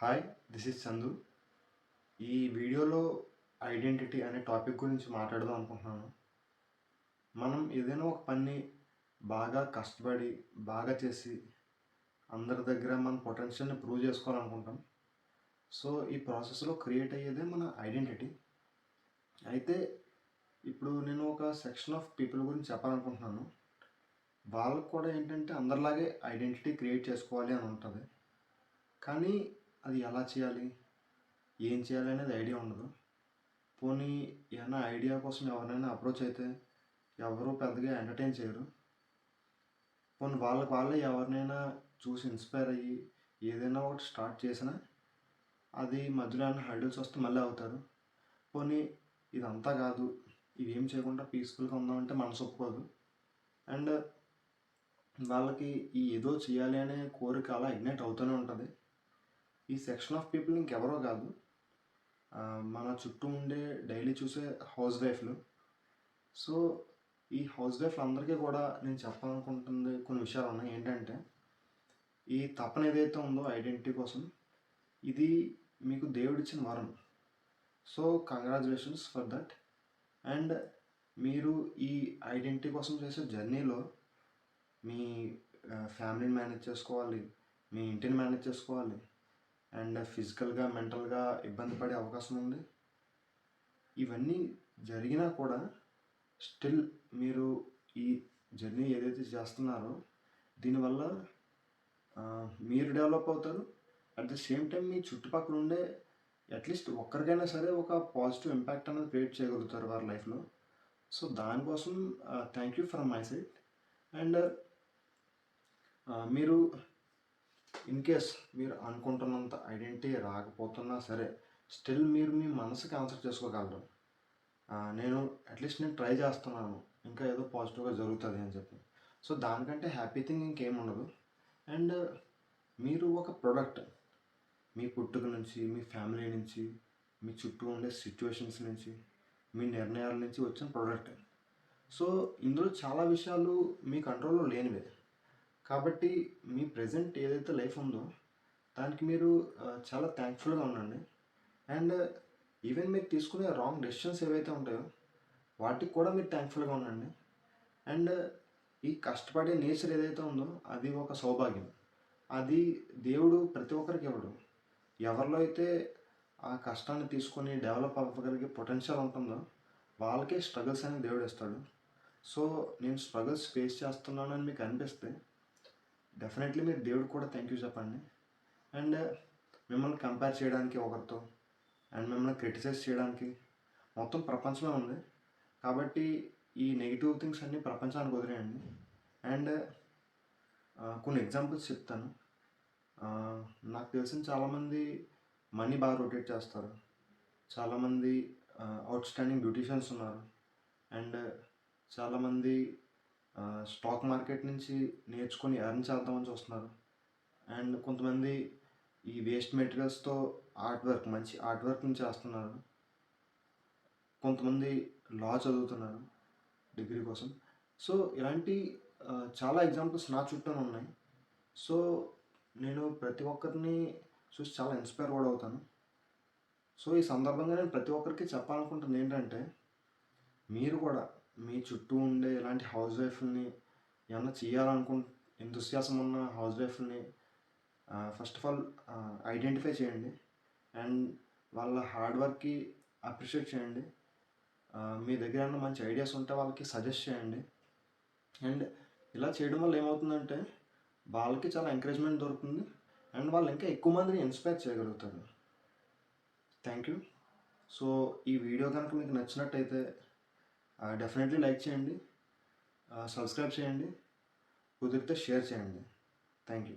Hi, this is Chandu. ఈ వీడియోలో identity అనే టాపిక్ గురించి మాట్లాడదాం అనుకుంటున్నాను. మనం ఏదైనా ఒక పని బాగా కష్టపడి, బాగా చేసి, అందరి దగ్గర మన పొటెన్షియల్ని ప్రూవ్ చేసుకోవాలనుకుంటాం. సో, ఈ ప్రాసెస్లో క్రియేట్ అయ్యేదే మన ఐడెంటిటీ. అయితే ఇప్పుడు నేను ఒక సెక్షన్ ఆఫ్ పీపుల్ గురించి చెప్పాలనుకుంటున్నాను. వాళ్ళకు కూడా ఏంటంటే అందరిలాగే ఐడెంటిటీ క్రియేట్ చేసుకోవాలి అని ఉంటుంది. కానీ అది ఎలా చేయాలి, ఏం చేయాలి అనేది ఐడియా ఉండదు. పోనీ ఏమైనా ఐడియా కోసం ఎవరినైనా అప్రోచ్ అయితే ఎవరు పెద్దగా ఎంటర్టైన్ చేయరు. పోనీ వాళ్ళకి వాళ్ళే ఎవరినైనా చూసి ఇన్స్పైర్ అయ్యి ఏదైనా ఒకటి స్టార్ట్ చేసినా అది మధ్యలో ఏమైనా హైడల్స్ వస్తే మళ్ళీ అవుతారు. పోనీ ఇదంతా కాదు, ఇవేం చేయకుండా పీస్ఫుల్గా ఉందామంటే మనసు ఒప్పుకోదు. అండ్ వాళ్ళకి ఈ ఏదో చేయాలి అనే కోరిక అలా ఇగ్నైట్ అవుతూనే ఉంటుంది. ఈ సెక్షన్ ఆఫ్ పీపుల్ ఇంకెవరో కాదు, మన చుట్టూ ఉండే డైలీ చూసే హౌస్ వైఫ్లు. సో ఈ హౌస్ వైఫ్లు అందరికీ కూడా నేను చెప్పాలనుకుంటుంది కొన్ని విషయాలు ఉన్నాయి. ఏంటంటే ఈ తపన ఏదైతే ఉందో ఐడెంటిటీ కోసం, ఇది మీకు దేవుడిచ్చిన వరం. So congratulations for that. And మీరు ఈ ఐడెంటిటీ కోసం చేసే జర్నీలో మీ ఫ్యామిలీని మేనేజ్ చేసుకోవాలి, మీ ఇంటిని మేనేజ్ చేసుకోవాలి, అండ్ ఫిజికల్గా మెంటల్గా ఇబ్బంది పడే అవకాశం ఉంది. ఇవన్నీ జరిగినా కూడా స్టిల్ మీరు ఈ జర్నీ ఏదైతే చేస్తున్నారో దీనివల్ల మీరు డెవలప్ అవుతారు. అట్ ద సేమ్ టైం మీ చుట్టుపక్కల ఉండే అట్లీస్ట్ ఒక్కరికైనా సరే ఒక పాజిటివ్ ఇంపాక్ట్ అనేది క్రియేట్ చేయగలుగుతారు వారి లైఫ్లో. సో దానికోసం thank you from my side. And మీరు ఇన్ కేస్ మీరు అనుకుంటున్నంత ఐడెంటిటీ రాకపోతున్నా సరే స్టిల్ మీరు మీ మనసుకి ఆన్సర్ చేసుకోగలరు. నేను అట్లీస్ట్ నేను ట్రై చేస్తున్నాను, ఇంకా ఏదో పాజిటివ్గా జరుగుతుంది అని చెప్పి. సో దానికంటే హ్యాపీ థింగ్ ఇంకేం ఉండదు. అండ్ మీరు ఒక ప్రోడక్ట్, మీ పుట్టుక నుంచి, మీ ఫ్యామిలీ నుంచి, మీ చుట్టూ ఉండే సిచ్యువేషన్స్ నుంచి, మీ నిర్ణయాల నుంచి వచ్చిన ప్రోడక్ట్. సో ఇందులో చాలా విషయాలు మీ కంట్రోల్లో లేనివే. కాబట్టి మీ ప్రజెంట్ ఏదైతే లైఫ్ ఉందో దానికి మీరు చాలా థ్యాంక్ఫుల్గా ఉండండి. అండ్ ఈవెన్ మీరు తీసుకునే రాంగ్ డెసిషన్స్ ఏవైతే ఉంటాయో వాటికి కూడా మీరు థ్యాంక్ఫుల్గా ఉండండి. అండ్ ఈ కష్టపడే నేచర్ ఏదైతే ఉందో అది ఒక సౌభాగ్యం. అది దేవుడు ప్రతి ఒక్కరికి ఇవ్వడు. ఎవరిలో అయితే ఆ కష్టాన్ని తీసుకొని డెవలప్ అవ్వగలిగే పొటెన్షియల్ ఉంటుందో వాళ్ళకే స్ట్రగుల్స్ అనేది దేవుడు ఇస్తాడు. సో నేను స్ట్రగుల్స్ ఫేస్ చేస్తున్నాను అని మీకు అనిపిస్తే డెఫినెట్లీ మీరు దేవుడు కూడా థ్యాంక్ యూ చెప్పండి. అండ్ మిమ్మల్ని కంపేర్ చేయడానికి ఒకరితో, అండ్ మిమ్మల్ని క్రిటిసైజ్ చేయడానికి మొత్తం ప్రపంచమే ఉంది. కాబట్టి ఈ నెగిటివ్ థింగ్స్ అన్నీ ప్రపంచానికి వదిలేయండి. అండ్ కొన్ని ఎగ్జాంపుల్స్ చెప్తాను. నాకు తెలిసిన చాలామంది మనీ బాగా రొటేట్ చేస్తారు, చాలామంది అవుట్ స్టాండింగ్ బ్యూటీషియన్స్ ఉన్నారు, అండ్ చాలామంది స్టాక్ మార్కెట్ నుంచి నేర్చుకొని ఎర్న్ చేద్దామని చూస్తున్నారు. అండ్ కొంతమంది ఈ వేస్ట్ మెటీరియల్స్తో మంచి ఆర్ట్ వర్క్ని చేస్తున్నారు. కొంతమంది లా చదువుతున్నారు డిగ్రీ కోసం. సో ఇలాంటి చాలా ఎగ్జాంపుల్స్ నా చుట్టూనే ఉన్నాయి. సో నేను ప్రతి ఒక్కరిని చూసి చాలా ఇన్స్పైర్ కూడా అవుతాను. సో ఈ సందర్భంగా నేను ప్రతి ఒక్కరికి చెప్పాలనుకుంటుంది ఏంటంటే, మీరు కూడా మీ చుట్టూ ఉండే ఇలాంటి హౌస్ వైఫ్ని ఏమన్నా ఎంతూసియాసం ఉన్న హౌస్ వైఫ్ని ఫస్ట్ ఆఫ్ ఆల్ ఐడెంటిఫై చేయండి. అండ్ వాళ్ళ హార్డ్ వర్క్కి అప్రిషియేట్ చేయండి. మీ దగ్గర ఏమైనా మంచి ఐడియాస్ ఉంటే వాళ్ళకి సజెస్ట్ చేయండి. అండ్ ఇలా చేయడం వల్ల ఏమవుతుందంటే వాళ్ళకి చాలా ఎంకరేజ్మెంట్ దొరుకుతుంది. అండ్ వాళ్ళు ఇంకా ఎక్కువ మందిని ఇన్స్పైర్ చేయగలుగుతారు. Thank you. సో ఈ వీడియో కనుక మీకు నచ్చినట్టయితే డెఫినెట్లీ లైక్ చేయండి, సబ్స్క్రైబ్ చేయండి, కుదిరితే షేర్ చేయండి. Thank you.